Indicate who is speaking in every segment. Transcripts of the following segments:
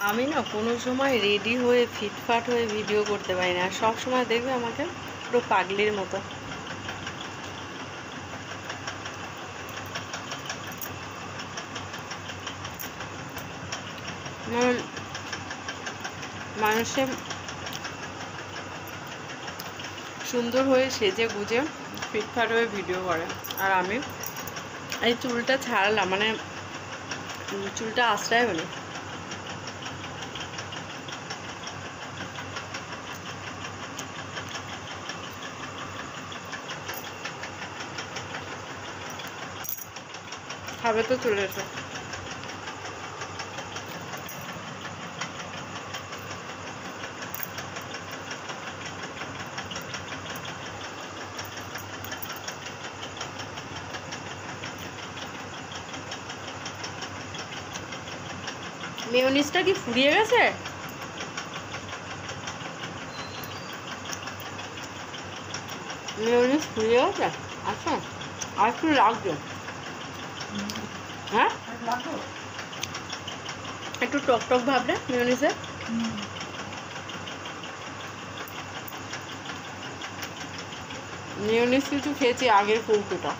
Speaker 1: আমি না কোনো সময় রেডি হয়ে ফিটফাট হয়ে ভিডিও করতে পারি না, সব সময় দেখবে আমাকে পুরো পাগলির মতো। মানুষে সুন্দর হয়ে সেজে গুজে ফিটফাট হয়ে ভিডিও করে, আর আমি এই চুলটা ছাড়লাম, মানে চুলটা আশ্রয় হলো। খাবে তো চলে এসো। মেয়োনিজটা কি ফুরিয়ে গেছে? মেয়োনিজ ফুরিয়ে গেছে? আচ্ছা, আর একটু লাগবে। হ্যাঁ, একটু টক টক ভাবলে মেয়োনিজে। মেয়োনিজ কিছু খেয়েছি আগের কৌটোটা,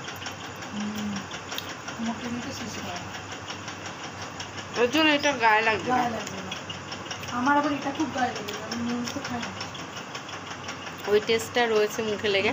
Speaker 1: ওর জন্য এটা গায়ে লাগবে না।
Speaker 2: আমার আবার এটা খুব গায়ে লাগে, আমি মেয়োনিজ তো খাই না।
Speaker 1: ওই টেস্টটা রয়েছে মুখে লেগে।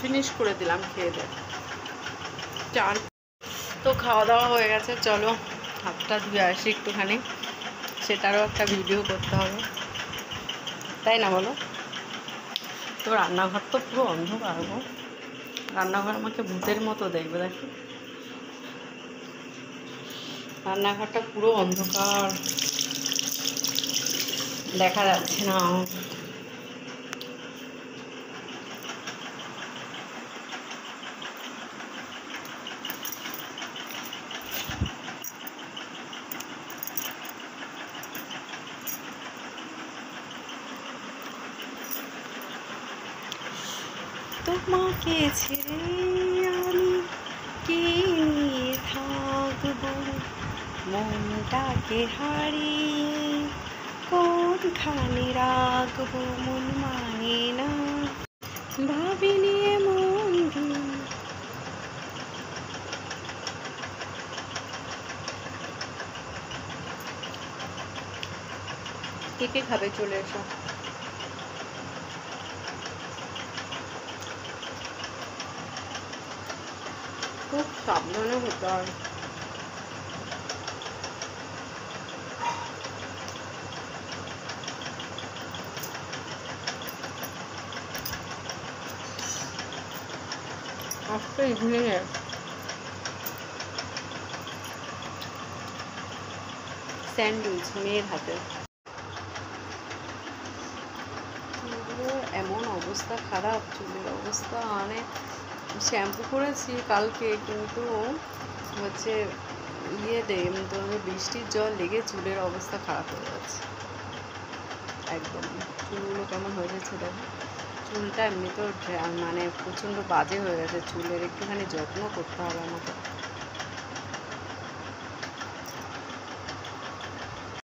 Speaker 1: ফিনিশ করে দিলাম খেয়ে দিয়ে। চার তো খাওয়া দাওয়া হয়ে গেছে, চলো হাতটা ধুয়ে আসি একটুখানি, সেটারও একটা ভিডিও করতে হবে, তাই না বলো? তো রান্নাঘর তো পুরো অন্ধকার গো, রান্নাঘর আমাকে ভূতের মতো দেখবে, দেখো রান্নাঘরটা পুরো অন্ধকার, দেখা যাচ্ছে না। তোমাকে ছেড়ে আমি কি নিয়ে থাকবো, মনটাকে হারিয়ে কোনখানে রাখবো, মন মানে না ভাবিনি এমন দিন। কে কে খাবে চলে এসো। খুব সাবধানে হতে হয়। আজকে ইভিনিংয়ে স্যান্ডউইচ মেয়ের হাতে, এমন অবস্থা খারাপ, চুলের অবস্থা, মানে শ্যাম্পু করেছি কালকে, কিন্তু হচ্ছে বৃষ্টির জল লেগে চুলের অবস্থা খারাপ হয়ে যাচ্ছে একদম। চুলগুলো কেমন হয়ে যাচ্ছে দেখো, চুলটা এমনি তো মানে প্রচণ্ড বাজে হয়ে গেছে, চুলের একটুখানি যত্ন করতে হবে আমাকে।